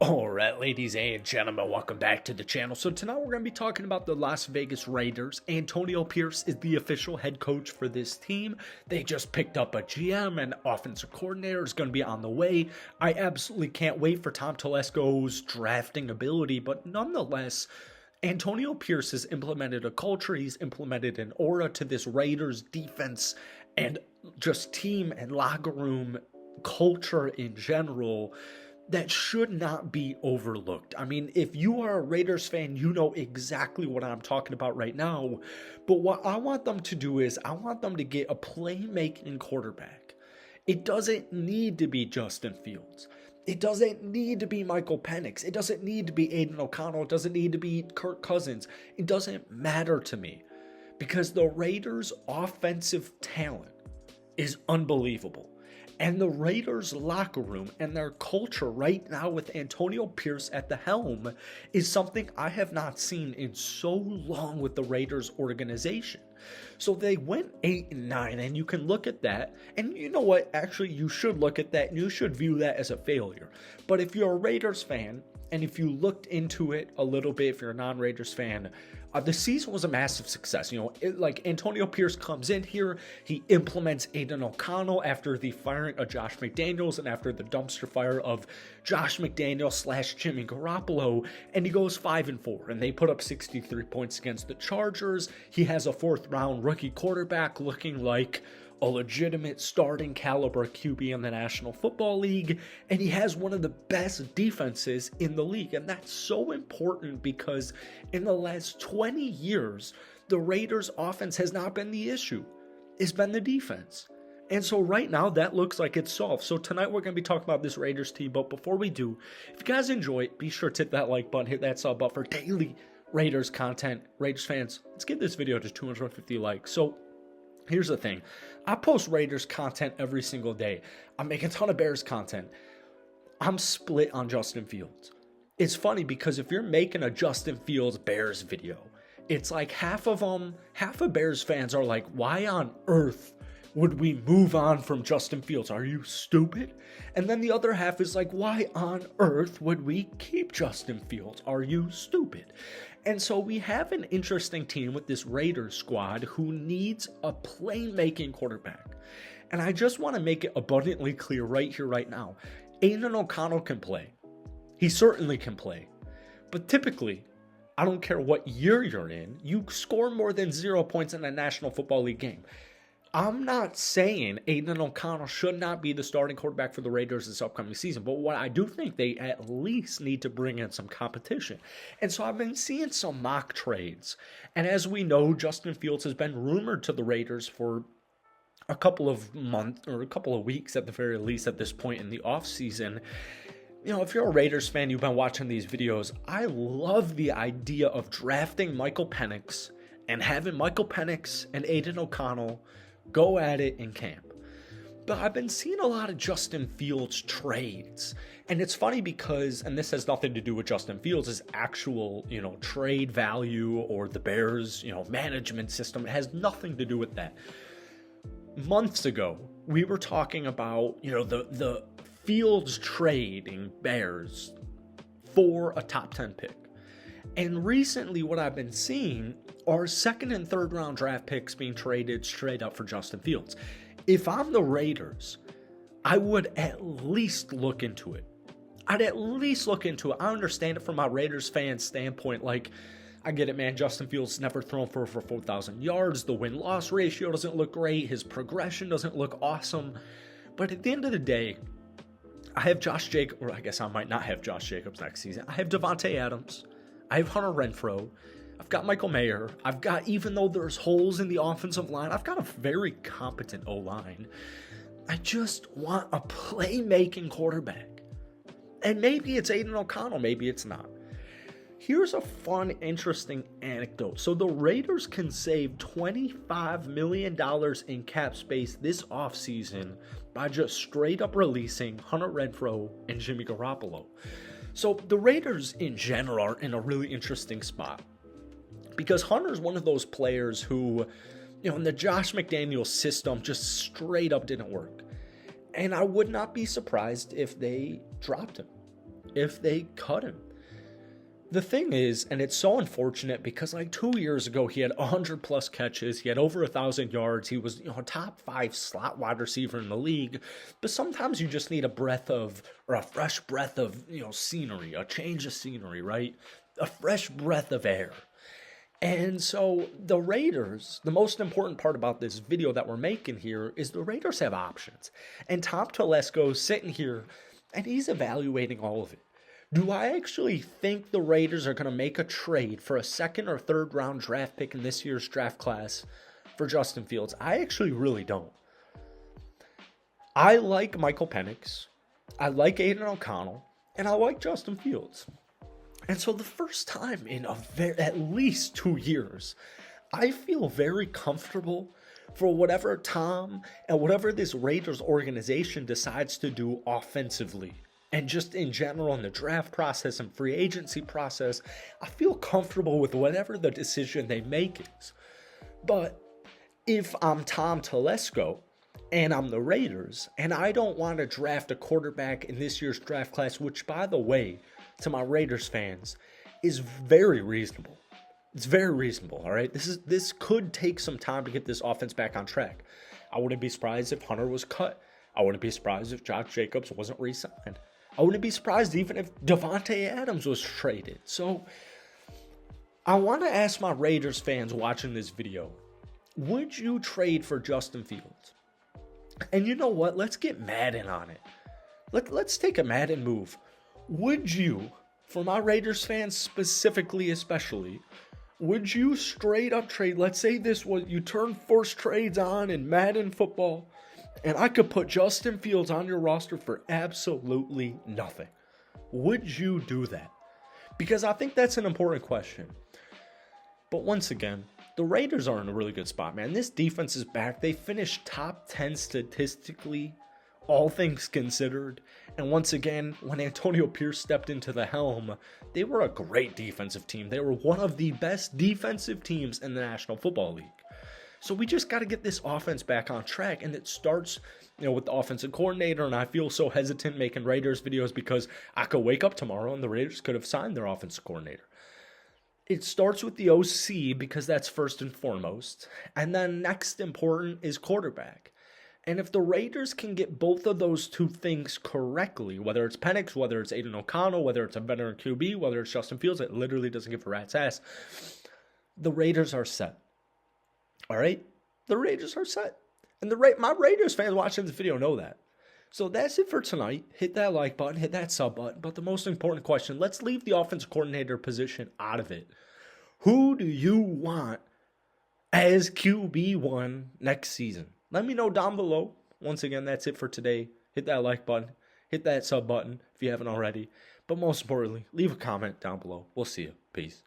Alright, ladies and gentlemen, welcome back to the channel. So tonight we're going to be talking about the Las Vegas Raiders. Antonio Pierce is the official head coach for this team. They just picked up a GM and offensive coordinator is going to be on the way. I absolutely can't wait for Tom Telesco's drafting ability, but nonetheless, Antonio Pierce has implemented a culture, he's implemented an aura to this Raiders defense and just team and locker room culture in general that should not be overlooked. I mean, if you are a Raiders fan, you know exactly what I'm talking about right now. But what I want them to do is I want them to get a playmaking quarterback. It doesn't need to be Justin Fields. It doesn't need to be Michael Penix. It doesn't need to be Aiden O'Connell. It doesn't need to be Kirk Cousins. It doesn't matter to me because the Raiders' offensive talent is unbelievable. And the Raiders locker room and their culture right now with Antonio Pierce at the helm is something I have not seen in so long with the Raiders organization. So they went 8-9, and you can look at that, and you know what? Actually, you should look at that, and you should view that as a failure. But if you're a Raiders fan, and if you looked into it a little bit, if you're a non-Raiders fan, the season was a massive success. You know, like Antonio Pierce comes in here, he implements Aiden O'Connell after the firing of Josh McDaniels and after the dumpster fire of Josh McDaniels / Jimmy Garoppolo, and he goes 5-4, and they put up 63 points against the Chargers. He has a fourth-round rookie quarterback looking like a legitimate starting caliber QB in the National Football League, and he has one of the best defenses in the league. And that's so important because in the last 20 years, the Raiders' offense has not been the issue. It's been the defense. And so right now, that looks like it's solved. So tonight, we're going to be talking about this Raiders team. But before we do, if you guys enjoy it, be sure to hit that like button, hit that sub button for daily Raiders content. Raiders fans, let's get this video to 250 likes. So here's the thing. I post Raiders content every single day. I make a ton of Bears content. I'm split on Justin Fields. It's funny because if you're making a Justin Fields Bears video, it's like half of Bears fans are like, why on earth would we move on from Justin Fields? Are you stupid? And then the other half is like, why on earth would we keep Justin Fields? Are you stupid? And so we have an interesting team with this Raiders squad who needs a playmaking quarterback. And I just want to make it abundantly clear right here, right now. Aiden O'Connell can play. He certainly can play. But typically, I don't care what year you're in, you score more than 0 points in a National Football League game. I'm not saying Aiden O'Connell should not be the starting quarterback for the Raiders this upcoming season, but what I do think they at least need to bring in some competition. And so I've been seeing some mock trades. And as we know, Justin Fields has been rumored to the Raiders for a couple of months or a couple of weeks at the very least at this point in the offseason. You know, if you're a Raiders fan, you've been watching these videos, I love the idea of drafting Michael Penix and having Michael Penix and Aiden O'Connell go at it in camp. But I've been seeing a lot of Justin Fields trades. And it's funny because, and this has nothing to do with Justin Fields' actual, trade value or the Bears, management system. It has nothing to do with that. Months ago, we were talking about, the Fields trading Bears for a top 10 pick. And recently what I've been seeing are second and third round draft picks being traded straight up for Justin Fields. If I'm the Raiders, I would at least look into it. I understand it from my Raiders fan standpoint. Like, I get it, man. Justin Fields never thrown for 4,000 yards. The win-loss ratio doesn't look great. His progression doesn't look awesome. But at the end of the day, I have Josh Jacobs, or I guess I might not have Josh Jacobs next season. I have Devontae Adams. I have Hunter Renfrow. I've got Michael Mayer. I've got, even though there's holes in the offensive line, I've got a very competent O-line. I just want a playmaking quarterback. And maybe it's Aiden O'Connell, maybe it's not. Here's a fun, interesting anecdote. So the Raiders can save $25 million in cap space this offseason by just straight up releasing Hunter Renfrow and Jimmy Garoppolo. So the Raiders in general are in a really interesting spot because Hunter's one of those players who, in the Josh McDaniels system just straight up didn't work. And I would not be surprised if they dropped him. if they cut him. The thing is, and it's so unfortunate because like 2 years ago, he had 100 plus catches. He had over 1,000 yards. He was, a top 5 slot wide receiver in the league. But sometimes you just need a fresh breath of, scenery, a change of scenery, right? A fresh breath of air. And so the Raiders, the most important part about this video that we're making here is the Raiders have options. And Tom Telesco's sitting here and he's evaluating all of it. Do I actually think the Raiders are going to make a trade for a second or third round draft pick in this year's draft class for Justin Fields? I actually really don't. I like Michael Penix, I like Aiden O'Connell, and I like Justin Fields. And so the first time in at least 2 years, I feel very comfortable for whatever Tom and whatever this Raiders organization decides to do offensively. And just in general in the draft process and free agency process, I feel comfortable with whatever the decision they make is. But if I'm Tom Telesco and I'm the Raiders and I don't want to draft a quarterback in this year's draft class, which by the way, to my Raiders fans, is very reasonable. It's very reasonable, all right? This could take some time to get this offense back on track. I wouldn't be surprised if Hunter was cut. I wouldn't be surprised if Josh Jacobs wasn't re-signed. I wouldn't be surprised even if Devontae Adams was traded. So I want to ask my Raiders fans watching this video, would you trade for Justin Fields? And you know what? Let's get Madden on it. Let's take a Madden move. Would you, for my Raiders fans specifically especially, would you straight up trade, let's say this was, you turn forced trades on in Madden football, and I could put Justin Fields on your roster for absolutely nothing. Would you do that? Because I think that's an important question. But once again, the Raiders are in a really good spot, man. This defense is back. They finished top 10 statistically, all things considered. And once again, when Antonio Pierce stepped into the helm, they were a great defensive team. They were one of the best defensive teams in the National Football League. So we just got to get this offense back on track, and it starts, with the offensive coordinator, and I feel so hesitant making Raiders videos because I could wake up tomorrow and the Raiders could have signed their offensive coordinator. It starts with the OC because that's first and foremost, and then next important is quarterback. And if the Raiders can get both of those two things correctly, whether it's Penix, whether it's Aiden O'Connell, whether it's a veteran QB, whether it's Justin Fields, it literally doesn't give a rat's ass, the Raiders are set. All right? The Raiders are set. And my Raiders fans watching this video know that. So that's it for tonight. Hit that like button, hit that sub button. But the most important question, let's leave the offensive coordinator position out of it. Who do you want as QB1 next season? Let me know down below. Once again, that's it for today. Hit that like button, hit that sub button if you haven't already. But most importantly, leave a comment down below. We'll see you. Peace.